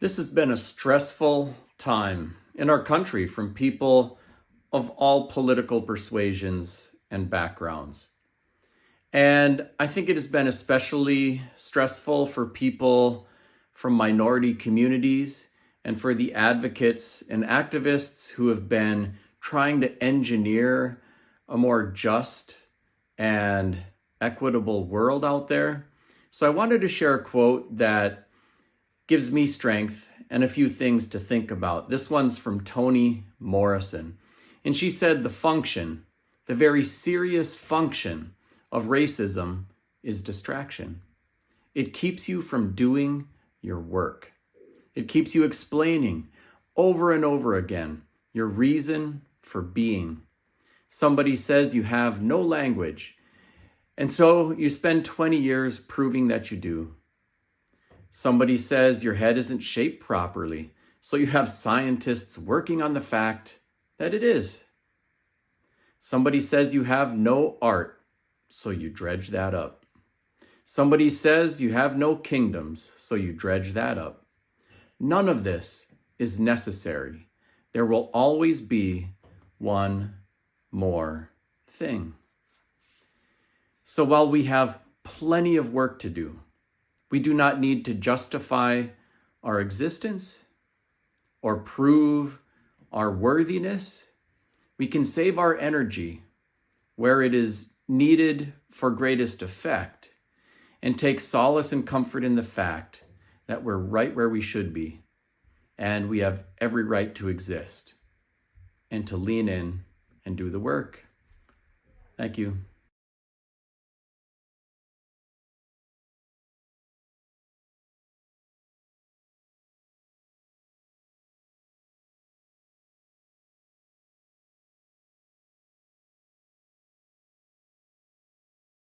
This has been a stressful time in our country from people of all political persuasions and backgrounds. And I think it has been especially stressful for people from minority communities and for the advocates and activists who have been trying to engineer a more just and equitable world out there. So I wanted to share a quote that gives me strength and a few things to think about. This one's from Toni Morrison. And she said, the very serious function of racism is distraction. It keeps you from doing your work. It keeps you explaining over and over again your reason for being. Somebody says you have no language, and so you spend 20 years proving that you do. Somebody says your head isn't shaped properly, so you have scientists working on the fact that it is. Somebody says you have no art, so you dredge that up. Somebody says you have no kingdoms, so you dredge that up. None of this is necessary. There will always be one more thing. So while we have plenty of work to do, we do not need to justify our existence or prove our worthiness. We can save our energy where it is needed for greatest effect and take solace and comfort in the fact that we're right where we should be and we have every right to exist and to lean in and do the work. Thank you.